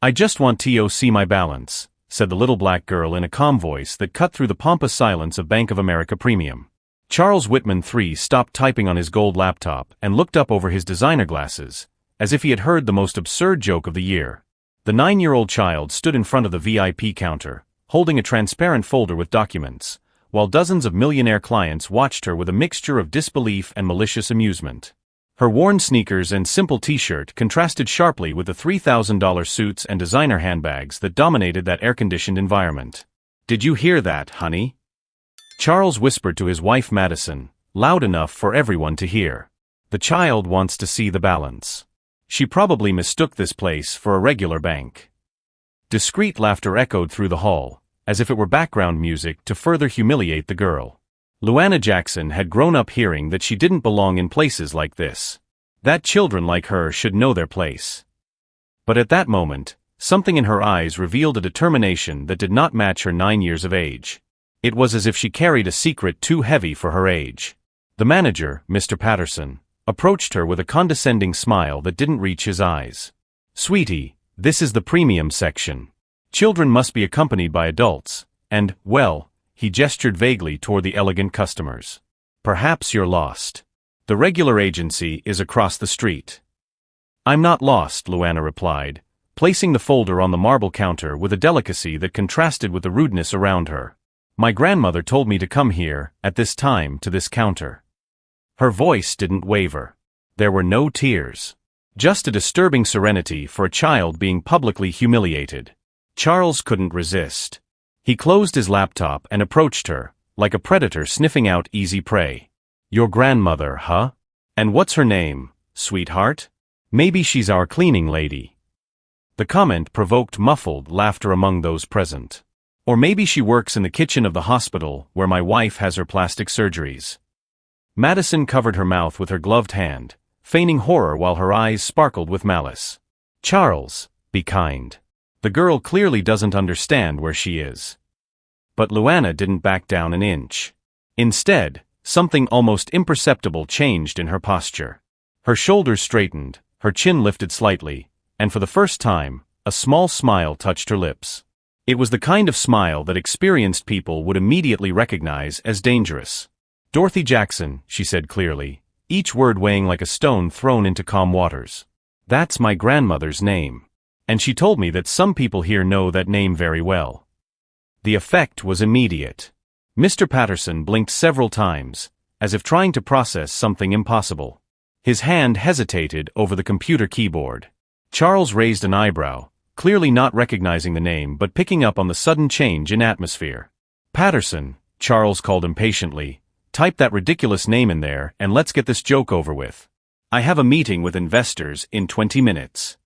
"I just want to see my balance," said the little black girl in a calm voice that cut through the pompous silence of Bank of America Premium. Charles Whitman III stopped typing on his gold laptop and looked up over his designer glasses, as if he had heard the most absurd joke of the year. The 9-year-old child stood in front of the VIP counter, holding a transparent folder with documents, while dozens of Millionaire clients watched her with a mixture of disbelief and malicious amusement. Her worn sneakers and simple t-shirt contrasted sharply with the $3,000 suits and designer handbags that dominated that air-conditioned environment. "Did you hear that, honey?" Charles whispered to his wife Madison, loud enough for everyone to hear. "The child wants to see the balance. She probably mistook this place for a regular bank." Discreet laughter echoed through the hall, as if it were background music to further humiliate the girl. Luana Jackson had grown up hearing that she didn't belong in places like this. That children like her should know their place. But at that moment, something in her eyes revealed a determination that did not match her 9 years of age. It was as if she carried a secret too heavy for her age. The manager, Mr. Patterson, approached her with a condescending smile that didn't reach his eyes. "Sweetie, this is the premium section. Children must be accompanied by adults, and, well," he gestured vaguely toward the elegant customers. "Perhaps you're lost. The regular agency is across the street." "I'm not lost," Luana replied, placing the folder on the marble counter with a delicacy that contrasted with the rudeness around her. "My grandmother told me to come here, at this time, to this counter." Her voice didn't waver. There were no tears. Just a disturbing serenity for a child being publicly humiliated. Charles couldn't resist. He closed his laptop and approached her, like a predator sniffing out easy prey. "Your grandmother, huh? And what's her name, sweetheart? Maybe she's our cleaning lady." The comment provoked muffled laughter among those present. "Or maybe she works in the kitchen of the hospital where my wife has her plastic surgeries." Madison covered her mouth with her gloved hand, feigning horror while her eyes sparkled with malice. "Charles, be kind. The girl clearly doesn't understand where she is." But Luana didn't back down an inch. Instead, something almost imperceptible changed in her posture. Her shoulders straightened, her chin lifted slightly, and for the first time, a small smile touched her lips. It was the kind of smile that experienced people would immediately recognize as dangerous. "Dorothy Jackson," she said clearly, each word weighing like a stone thrown into calm waters. "That's my grandmother's name. And she told me that some people here know that name very well." The effect was immediate. Mr. Patterson blinked several times, as if trying to process something impossible. His hand hesitated over the computer keyboard. Charles raised an eyebrow, clearly not recognizing the name but picking up on the sudden change in atmosphere. "Patterson," Charles called impatiently, "type that ridiculous name in there and let's get this joke over with. I have a meeting with investors in 20 minutes.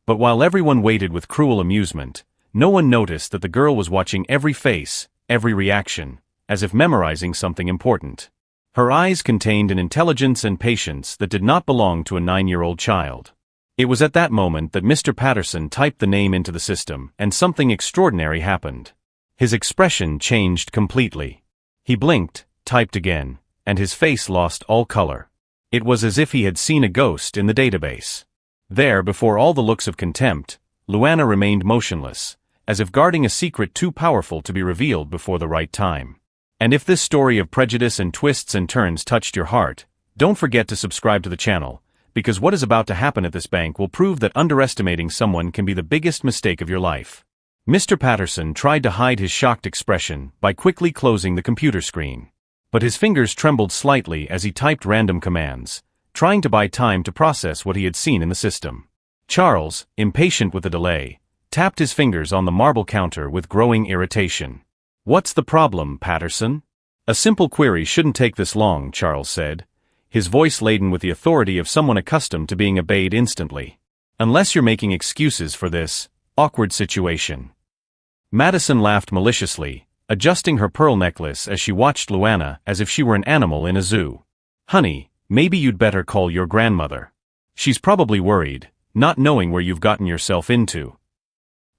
But while everyone waited with cruel amusement, no one noticed that the girl was watching every face, every reaction, as if memorizing something important. Her eyes contained an intelligence and patience that did not belong to a 9-year-old child. It was at that moment that Mr. Patterson typed the name into the system, and something extraordinary happened. His expression changed completely. He blinked, typed again, and his face lost all color. It was as if he had seen a ghost in the database. There, before all the looks of contempt, Luana remained motionless, as if guarding a secret too powerful to be revealed before the right time. And if this story of prejudice and twists and turns touched your heart, don't forget to subscribe to the channel, because what is about to happen at this bank will prove that underestimating someone can be the biggest mistake of your life. Mr. Patterson tried to hide his shocked expression by quickly closing the computer screen. But his fingers trembled slightly as he typed random commands, trying to buy time to process what he had seen in the system. Charles, impatient with the delay, tapped his fingers on the marble counter with growing irritation. "What's the problem, Patterson?" "A simple query shouldn't take this long," Charles said, his voice laden with the authority of someone accustomed to being obeyed instantly. "Unless you're making excuses for this awkward situation." Madison laughed maliciously, adjusting her pearl necklace as she watched Luana as if she were an animal in a zoo. "Honey, maybe you'd better call your grandmother. She's probably worried, not knowing where you've gotten yourself into."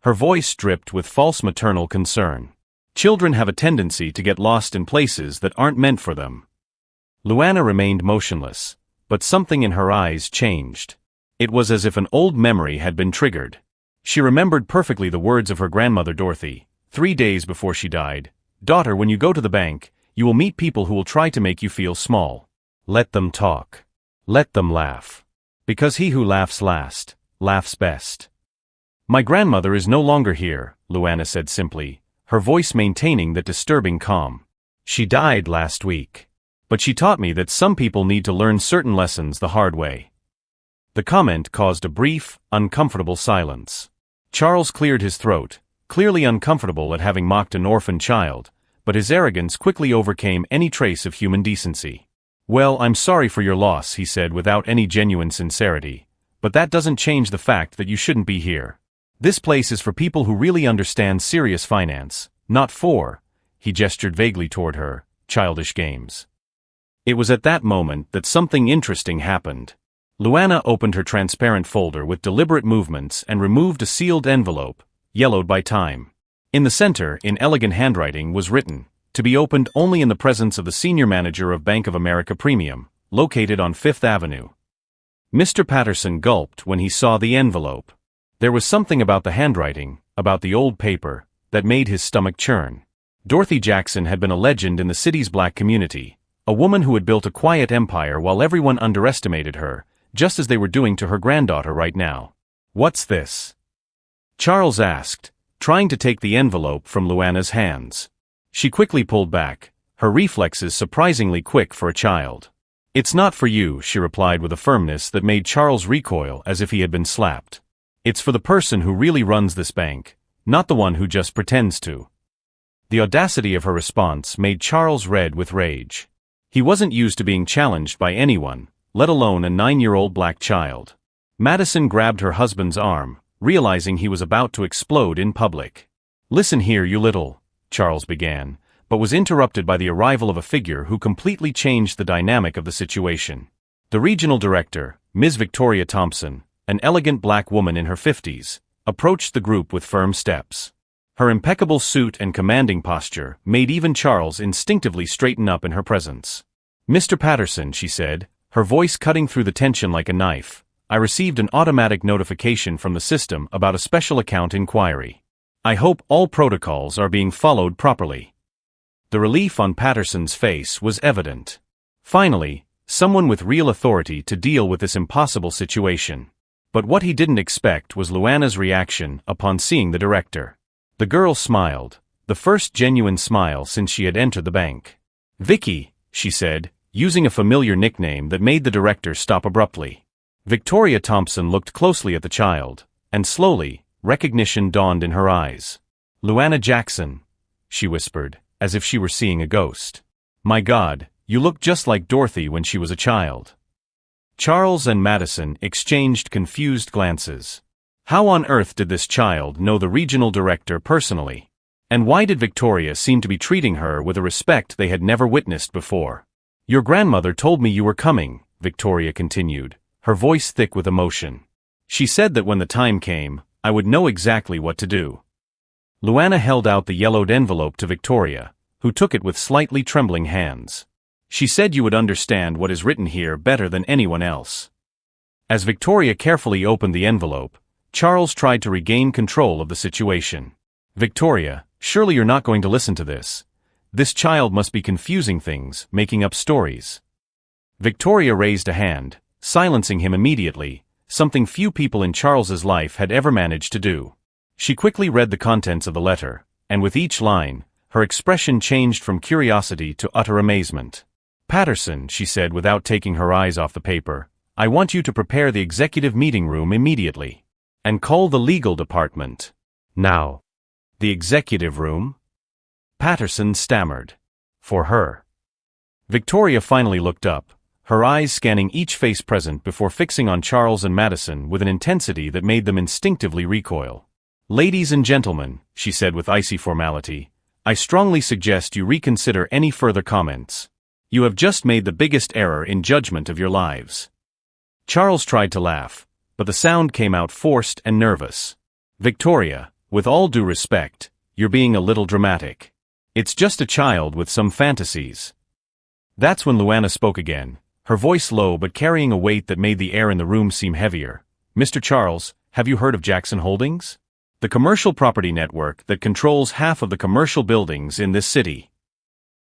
Her voice dripped with false maternal concern. Children have a tendency to get lost in places that aren't meant for them. Luana remained motionless, but something in her eyes changed. It was as if an old memory had been triggered. She remembered perfectly the words of her grandmother Dorothy, 3 days before she died. "Daughter, when you go to the bank, you will meet people who will try to make you feel small. Let them talk. Let them laugh. Because he who laughs last, laughs best." "My grandmother is no longer here," Luana said simply, her voice maintaining that disturbing calm. "She died last week. But she taught me that some people need to learn certain lessons the hard way." The comment caused a brief, uncomfortable silence. Charles cleared his throat, clearly uncomfortable at having mocked an orphan child, but his arrogance quickly overcame any trace of human decency. "Well, I'm sorry for your loss," he said without any genuine sincerity, "but that doesn't change the fact that you shouldn't be here. This place is for people who really understand serious finance, not for," he gestured vaguely toward her, "childish games." It was at that moment that something interesting happened. Luana opened her transparent folder with deliberate movements and removed a sealed envelope, yellowed by time. In the center, in elegant handwriting, was written, "To be opened only in the presence of the senior manager of Bank of America Premium, located on Fifth Avenue." Mr. Patterson gulped when he saw the envelope. There was something about the handwriting, about the old paper, that made his stomach churn. Dorothy Jackson had been a legend in the city's black community, a woman who had built a quiet empire while everyone underestimated her, just as they were doing to her granddaughter right now. "What's this?" Charles asked, trying to take the envelope from Luana's hands. She quickly pulled back, her reflexes surprisingly quick for a child. "It's not for you," she replied with a firmness that made Charles recoil as if he had been slapped. "It's for the person who really runs this bank, not the one who just pretends to." The audacity of her response made Charles red with rage. He wasn't used to being challenged by anyone, let alone a 9-year-old black child. Madison grabbed her husband's arm, realizing he was about to explode in public. "Listen here, you little," Charles began, but was interrupted by the arrival of a figure who completely changed the dynamic of the situation. The regional director, Ms. Victoria Thompson, an elegant black woman in her 50s, approached the group with firm steps. Her impeccable suit and commanding posture made even Charles instinctively straighten up in her presence. "Mr. Patterson," she said, her voice cutting through the tension like a knife, "I received an automatic notification from the system about a special account inquiry. I hope all protocols are being followed properly." The relief on Patterson's face was evident. Finally, someone with real authority to deal with this impossible situation. But what he didn't expect was Luana's reaction upon seeing the director. The girl smiled, the first genuine smile since she had entered the bank. "Vicky," she said, using a familiar nickname that made the director stop abruptly. Victoria Thompson looked closely at the child, and slowly, recognition dawned in her eyes. "Luana Jackson," she whispered, as if she were seeing a ghost. "My God, you look just like Dorothy when she was a child." Charles and Madison exchanged confused glances. How on earth did this child know the regional director personally? And why did Victoria seem to be treating her with a respect they had never witnessed before? "Your grandmother told me you were coming," Victoria continued, her voice thick with emotion. "She said that when the time came, I would know exactly what to do." Luana held out the yellowed envelope to Victoria, who took it with slightly trembling hands. "She said you would understand what is written here better than anyone else." As Victoria carefully opened the envelope, Charles tried to regain control of the situation. "Victoria, surely you're not going to listen to this. This child must be confusing things, making up stories." Victoria raised a hand, silencing him immediately, something few people in Charles's life had ever managed to do. She quickly read the contents of the letter, and with each line, her expression changed from curiosity to utter amazement. "Patterson," she said without taking her eyes off the paper, "I want you to prepare the executive meeting room immediately. And call the legal department. Now." "The executive room?" Patterson stammered. "For her." Victoria finally looked up, her eyes scanning each face present before fixing on Charles and Madison with an intensity that made them instinctively recoil. "Ladies and gentlemen," she said with icy formality, "I strongly suggest you reconsider any further comments. You have just made the biggest error in judgment of your lives." Charles tried to laugh, but the sound came out forced and nervous. "Victoria, with all due respect, you're being a little dramatic. It's just a child with some fantasies." That's when Luana spoke again, her voice low but carrying a weight that made the air in the room seem heavier. "Mr. Charles, have you heard of Jackson Holdings? The commercial property network that controls half of the commercial buildings in this city.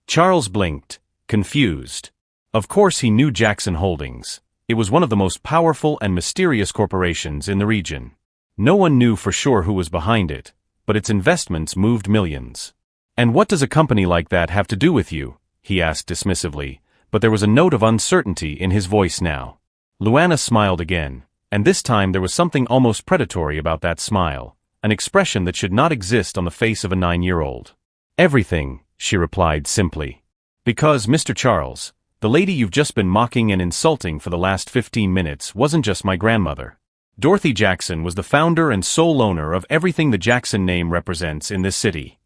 Charles blinked, confused. Of course he knew Jackson Holdings. It was one of the most powerful and mysterious corporations in the region. No one knew for sure who was behind it, but its investments moved millions. And what does a company like that have to do with you? He asked dismissively, but there was a note of uncertainty in his voice now. Luana smiled again, and this time there was something almost predatory about that smile, an expression that should not exist on the face of a 9-year-old. Everything, she replied simply. Because, Mr. Charles, the lady you've just been mocking and insulting for the last 15 minutes wasn't just my grandmother. Dorothy Jackson was the founder and sole owner of everything the Jackson name represents in this city.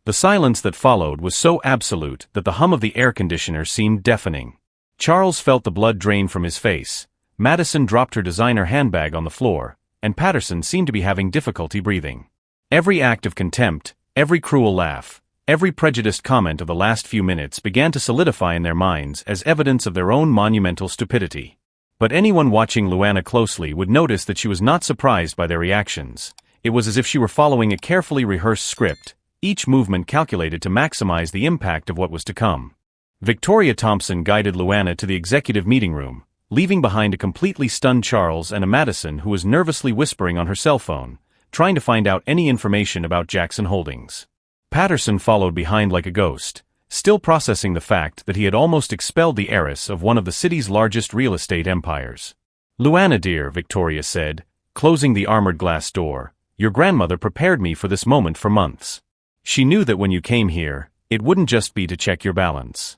The silence that followed was so absolute that the hum of the air conditioner seemed deafening. Charles felt the blood drain from his face. Madison dropped her designer handbag on the floor, and Patterson seemed to be having difficulty breathing. Every act of contempt, every cruel laugh, every prejudiced comment of the last few minutes began to solidify in their minds as evidence of their own monumental stupidity. But anyone watching Luana closely would notice that she was not surprised by their reactions. It was as if she were following a carefully rehearsed script, each movement calculated to maximize the impact of what was to come. Victoria Thompson guided Luana to the executive meeting room, leaving behind a completely stunned Charles and a Madison who was nervously whispering on her cell phone, trying to find out any information about Jackson Holdings. Patterson followed behind like a ghost, still processing the fact that he had almost expelled the heiress of one of the city's largest real estate empires. "Luana dear," Victoria said, closing the armored glass door, "your grandmother prepared me for this moment for months. She knew that when you came here, it wouldn't just be to check your balance."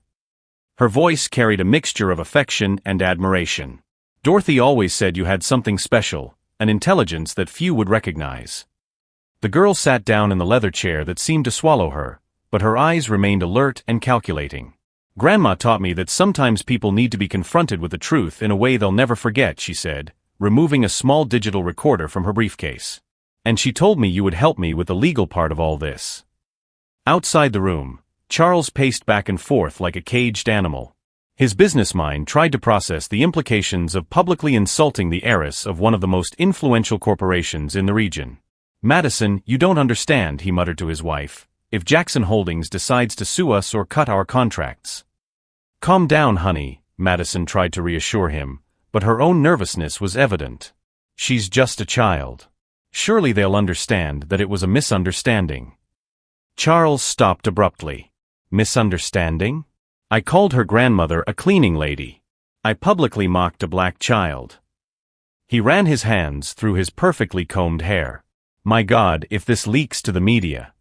Her voice carried a mixture of affection and admiration. "Dorothy always said you had something special, an intelligence that few would recognize." The girl sat down in the leather chair that seemed to swallow her, but her eyes remained alert and calculating. "Grandma taught me that sometimes people need to be confronted with the truth in a way they'll never forget," she said, removing a small digital recorder from her briefcase. "And she told me you would help me with the legal part of all this." Outside the room, Charles paced back and forth like a caged animal. His business mind tried to process the implications of publicly insulting the heiress of one of the most influential corporations in the region. "Madison, you don't understand," he muttered to his wife. "If Jackson Holdings decides to sue us or cut our contracts." "Calm down, honey," Madison tried to reassure him, but her own nervousness was evident. "She's just a child. Surely they'll understand that it was a misunderstanding." Charles stopped abruptly. "Misunderstanding? I called her grandmother a cleaning lady. I publicly mocked a black child." He ran his hands through his perfectly combed hair. "My God, if this leaks to the media."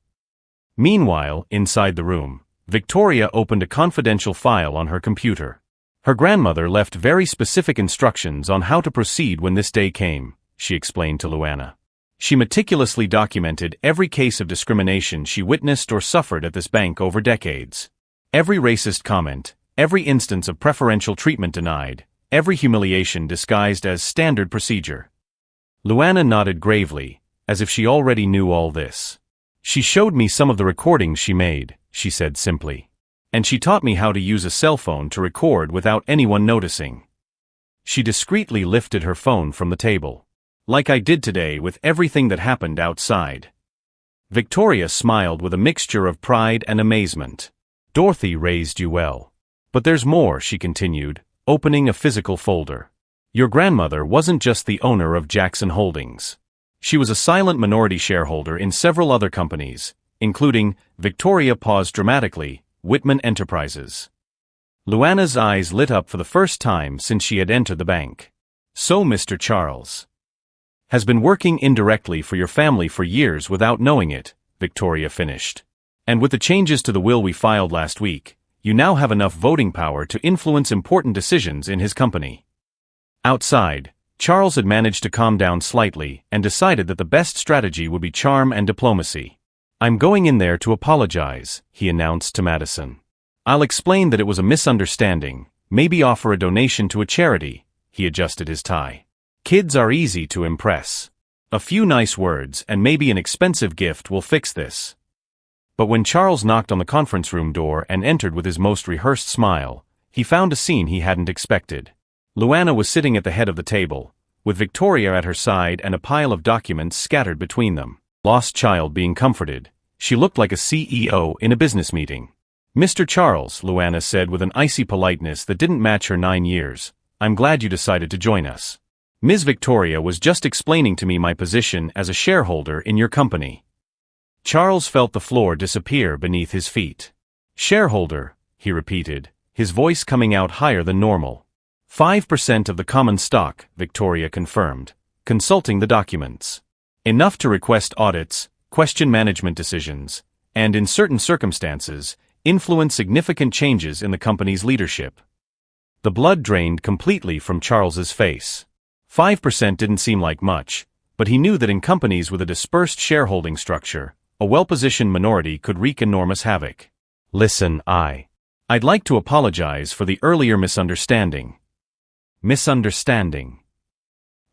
Meanwhile, inside the room, Victoria opened a confidential file on her computer. Her grandmother left very specific instructions on how to proceed when this day came, she explained to Luana. She meticulously documented every case of discrimination she witnessed or suffered at this bank over decades. Every racist comment, every instance of preferential treatment denied, every humiliation disguised as standard procedure. Luana nodded gravely, as if she already knew all this. "She showed me some of the recordings she made," she said simply. "And she taught me how to use a cell phone to record without anyone noticing." She discreetly lifted her phone from the table. "Like I did today with everything that happened outside." Victoria smiled with a mixture of pride and amazement. "Dorothy raised you well. But there's more," she continued, opening a physical folder. "Your grandmother wasn't just the owner of Jackson Holdings. She was a silent minority shareholder in several other companies, including," Victoria paused dramatically, "Whitman Enterprises." Luana's eyes lit up for the first time since she had entered the bank. "So Mr. Charles has been working indirectly for your family for years without knowing it," Victoria finished. "And with the changes to the will we filed last week, you now have enough voting power to influence important decisions in his company." Outside, Charles had managed to calm down slightly and decided that the best strategy would be charm and diplomacy. "I'm going in there to apologize," he announced to Madison. "I'll explain that it was a misunderstanding, maybe offer a donation to a charity." He adjusted his tie. "Kids are easy to impress. A few nice words and maybe an expensive gift will fix this." But when Charles knocked on the conference room door and entered with his most rehearsed smile, he found a scene he hadn't expected. Luana was sitting at the head of the table, with Victoria at her side and a pile of documents scattered between them. Lost child being comforted. She looked like a CEO in a business meeting. "Mr. Charles," Luana said with an icy politeness that didn't match her 9 years, "I'm glad you decided to join us. Ms. Victoria was just explaining to me my position as a shareholder in your company." Charles felt the floor disappear beneath his feet. "Shareholder," he repeated, his voice coming out higher than normal. 5% of the common stock, Victoria confirmed, consulting the documents. Enough to request audits, question management decisions, and in certain circumstances, influence significant changes in the company's leadership. The blood drained completely from Charles's face. 5% didn't seem like much, but he knew that in companies with a dispersed shareholding structure, a well-positioned minority could wreak enormous havoc. "Listen, I'd like to apologize for the earlier misunderstanding." "Misunderstanding?"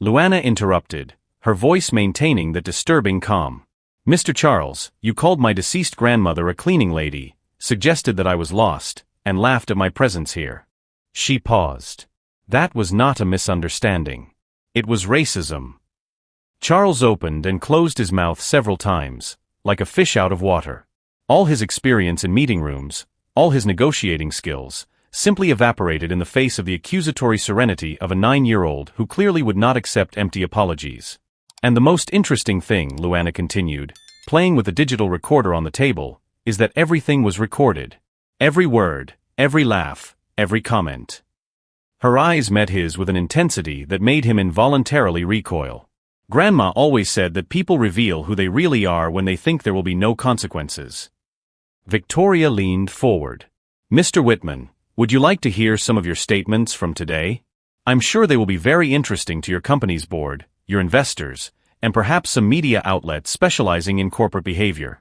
Luana interrupted, her voice maintaining that disturbing calm. "Mr. Charles, you called my deceased grandmother a cleaning lady, suggested that I was lost, and laughed at my presence here." She paused. "That was not a misunderstanding. It was racism." Charles opened and closed his mouth several times, like a fish out of water. All his experience in meeting rooms, all his negotiating skills, simply evaporated in the face of the accusatory serenity of a 9-year-old who clearly would not accept empty apologies. "And the most interesting thing," Luana continued, playing with the digital recorder on the table, "is that everything was recorded. Every word, every laugh, every comment." Her eyes met his with an intensity that made him involuntarily recoil. "Grandma always said that people reveal who they really are when they think there will be no consequences." Victoria leaned forward. "Mr. Whitman, would you like to hear some of your statements from today? I'm sure they will be very interesting to your company's board, your investors, and perhaps some media outlets specializing in corporate behavior."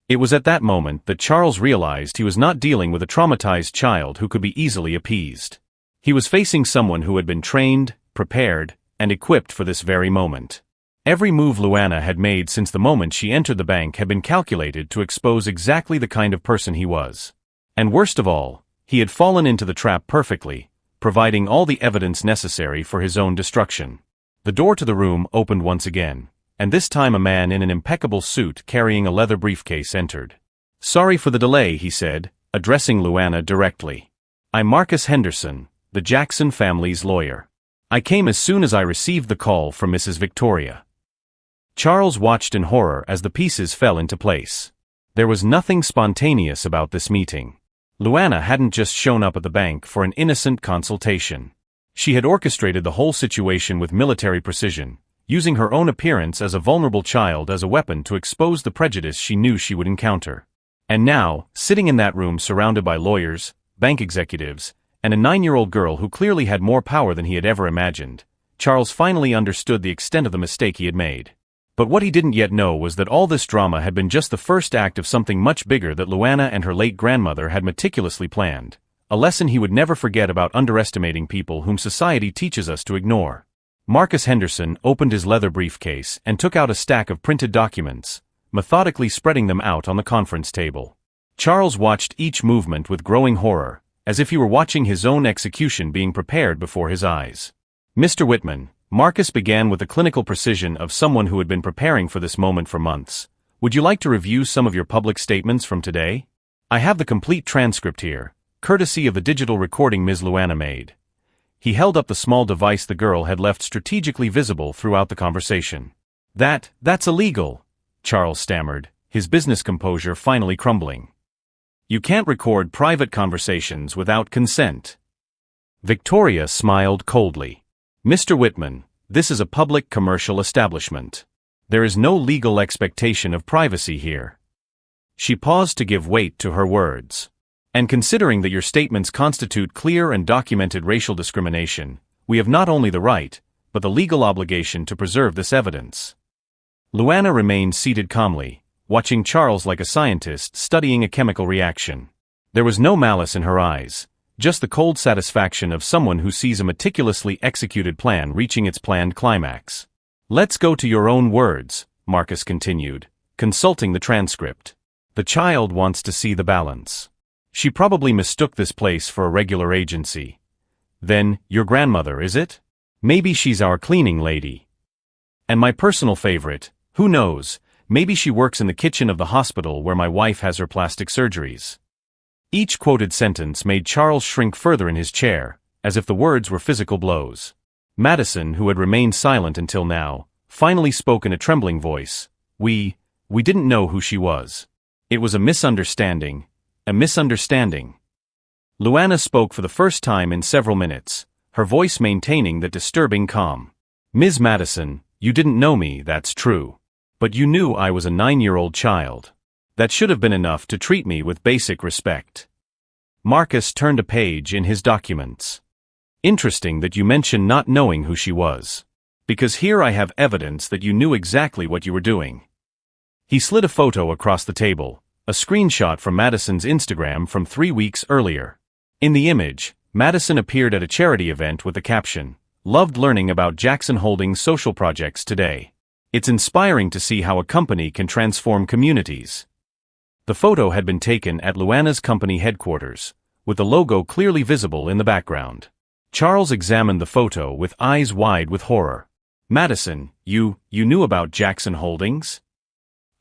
It was at that moment that Charles realized he was not dealing with a traumatized child who could be easily appeased. He was facing someone who had been trained, prepared, and equipped for this very moment. Every move Luana had made since the moment she entered the bank had been calculated to expose exactly the kind of person he was. And worst of all, he had fallen into the trap perfectly, providing all the evidence necessary for his own destruction. The door to the room opened once again, and this time a man in an impeccable suit carrying a leather briefcase entered. "Sorry for the delay," he said, addressing Luana directly. "I'm Marcus Henderson, the Jackson family's lawyer. I came as soon as I received the call from Mrs. Victoria." Charles watched in horror as the pieces fell into place. There was nothing spontaneous about this meeting. Luana hadn't just shown up at the bank for an innocent consultation. She had orchestrated the whole situation with military precision, using her own appearance as a vulnerable child as a weapon to expose the prejudice she knew she would encounter. And now, sitting in that room surrounded by lawyers, bank executives, and a 9-year-old girl who clearly had more power than he had ever imagined, Charles finally understood the extent of the mistake he had made. But what he didn't yet know was that all this drama had been just the first act of something much bigger that Luana and her late grandmother had meticulously planned, a lesson he would never forget about underestimating people whom society teaches us to ignore. Marcus Henderson opened his leather briefcase and took out a stack of printed documents, methodically spreading them out on the conference table. Charles watched each movement with growing horror, as if he were watching his own execution being prepared before his eyes. "Mr. Whitman," Marcus began with the clinical precision of someone who had been preparing for this moment for months, "would you like to review some of your public statements from today? I have the complete transcript here, courtesy of the digital recording Ms. Luana made." He held up the small device the girl had left strategically visible throughout the conversation. That's illegal," Charles stammered, his business composure finally crumbling. "You can't record private conversations without consent." Victoria smiled coldly. "Mr. Whitman, this is a public commercial establishment. There is no legal expectation of privacy here." She paused to give weight to her words. "And considering that your statements constitute clear and documented racial discrimination, we have not only the right, but the legal obligation to preserve this evidence." Luana remained seated calmly, watching Charles like a scientist studying a chemical reaction. There was no malice in her eyes, just the cold satisfaction of someone who sees a meticulously executed plan reaching its planned climax. "Let's go to your own words," Marcus continued, consulting the transcript. "The child wants to see the balance. She probably mistook this place for a regular agency." "Then, your grandmother, is it?" Maybe she's our cleaning lady. And my personal favorite, who knows, maybe she works in the kitchen of the hospital where my wife has her plastic surgeries. Each quoted sentence made Charles shrink further in his chair, as if the words were physical blows. Madison, who had remained silent until now, finally spoke in a trembling voice. We didn't know who she was. It was a misunderstanding. A misunderstanding. Luana spoke for the first time in several minutes, her voice maintaining that disturbing calm. Ms. Madison, you didn't know me, that's true. But you knew I was a 9-year-old child. That should have been enough to treat me with basic respect. Marcus turned a page in his documents. Interesting that you mention not knowing who she was. Because here I have evidence that you knew exactly what you were doing. He slid a photo across the table, a screenshot from Madison's Instagram from 3 weeks earlier. In the image, Madison appeared at a charity event with the caption, "Loved learning about Jackson Holdings' social projects today. It's inspiring to see how a company can transform communities." The photo had been taken at Luana's company headquarters, with the logo clearly visible in the background. Charles examined the photo with eyes wide with horror. Madison, you knew about Jackson Holdings?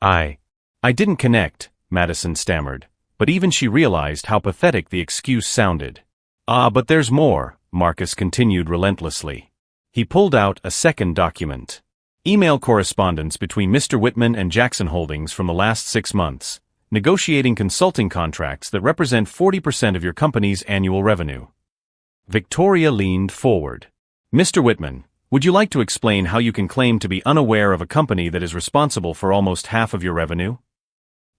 I didn't connect, Madison stammered, but even she realized how pathetic the excuse sounded. But there's more, Marcus continued relentlessly. He pulled out a second document. Email correspondence between Mr. Whitman and Jackson Holdings from the last 6 months, negotiating consulting contracts that represent 40% of your company's annual revenue. Victoria leaned forward. Mr. Whitman, would you like to explain how you can claim to be unaware of a company that is responsible for almost half of your revenue?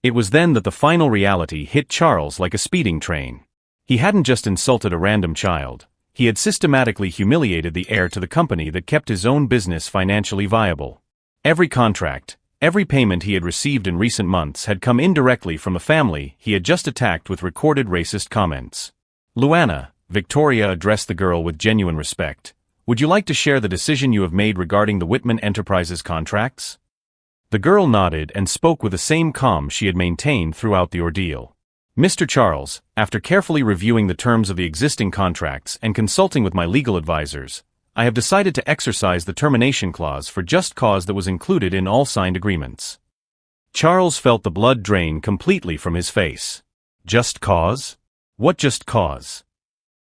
It was then that the final reality hit Charles like a speeding train. He hadn't just insulted a random child, he had systematically humiliated the heir to the company that kept his own business financially viable. Every contract, every payment he had received in recent months had come indirectly from a family he had just attacked with recorded racist comments. Luana, Victoria addressed the girl with genuine respect. Would you like to share the decision you have made regarding the Whitman Enterprises contracts? The girl nodded and spoke with the same calm she had maintained throughout the ordeal. Mr. Charles, after carefully reviewing the terms of the existing contracts and consulting with my legal advisors, I have decided to exercise the termination clause for just cause that was included in all signed agreements. Charles felt the blood drain completely from his face. Just cause? What just cause?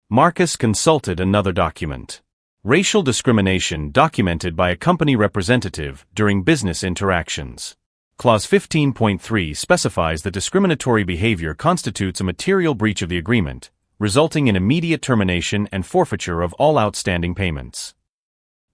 Marcus consulted another document. Racial discrimination documented by a company representative during business interactions. Clause 15.3 specifies that discriminatory behavior constitutes a material breach of the agreement, resulting in immediate termination and forfeiture of all outstanding payments.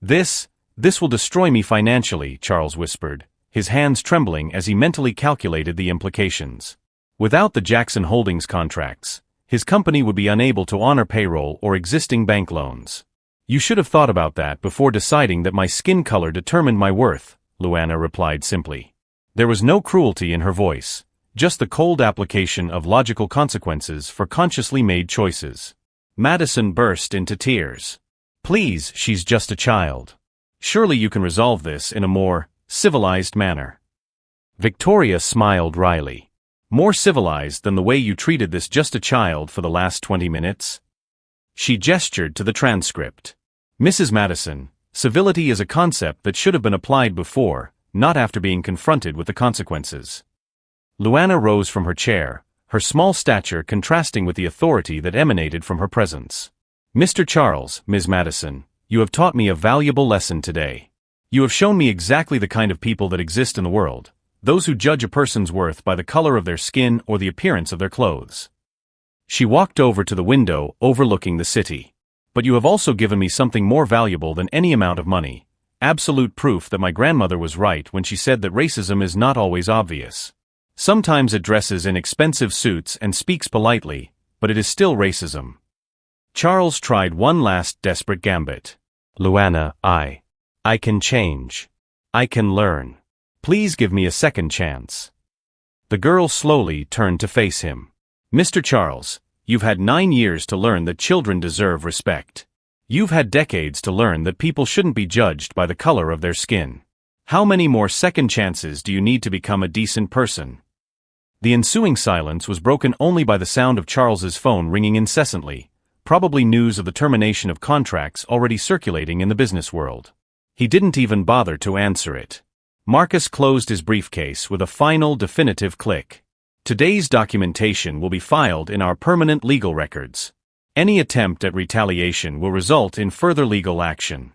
This will destroy me financially, Charles whispered, his hands trembling as he mentally calculated the implications. Without the Jackson Holdings contracts, his company would be unable to honor payroll or existing bank loans. You should have thought about that before deciding that my skin color determined my worth, Luana replied simply. There was no cruelty in her voice, just the cold application of logical consequences for consciously made choices. Madison burst into tears. Please, she's just a child. Surely you can resolve this in a more civilized manner. Victoria smiled wryly. More civilized than the way you treated this just a child for the last 20 minutes? She gestured to the transcript. Mrs. Madison, civility is a concept that should have been applied before, not after being confronted with the consequences. Luana rose from her chair, her small stature contrasting with the authority that emanated from her presence. Mr. Charles, Ms. Madison, you have taught me a valuable lesson today. You have shown me exactly the kind of people that exist in the world, those who judge a person's worth by the color of their skin or the appearance of their clothes. She walked over to the window overlooking the city. But you have also given me something more valuable than any amount of money, absolute proof that my grandmother was right when she said that racism is not always obvious. Sometimes it dresses in expensive suits and speaks politely, but it is still racism. Charles tried one last desperate gambit. Luana, I can change. I can learn. Please give me a second chance. The girl slowly turned to face him. Mr. Charles, you've had 9 years to learn that children deserve respect. You've had decades to learn that people shouldn't be judged by the color of their skin. How many more second chances do you need to become a decent person? The ensuing silence was broken only by the sound of Charles's phone ringing incessantly, probably news of the termination of contracts already circulating in the business world. He didn't even bother to answer it. Marcus closed his briefcase with a final, definitive click. Today's documentation will be filed in our permanent legal records. Any attempt at retaliation will result in further legal action.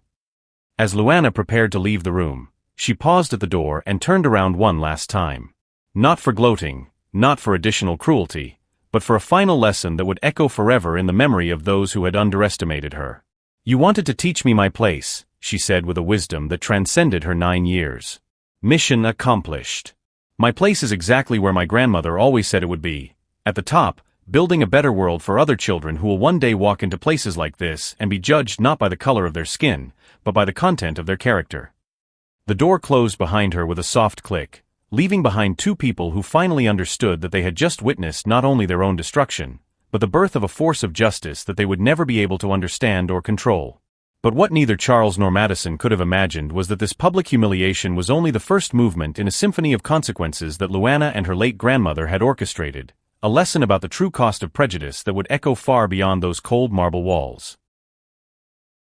As Luana prepared to leave the room, she paused at the door and turned around one last time. Not for gloating, not for additional cruelty, but for a final lesson that would echo forever in the memory of those who had underestimated her. "You wanted to teach me my place," she said with a wisdom that transcended her 9 years. "Mission accomplished. My place is exactly where my grandmother always said it would be, at the top, building a better world for other children who will one day walk into places like this and be judged not by the color of their skin, but by the content of their character." The door closed behind her with a soft click, leaving behind two people who finally understood that they had just witnessed not only their own destruction, but the birth of a force of justice that they would never be able to understand or control. But what neither Charles nor Madison could have imagined was that this public humiliation was only the first movement in a symphony of consequences that Luana and her late grandmother had orchestrated, a lesson about the true cost of prejudice that would echo far beyond those cold marble walls.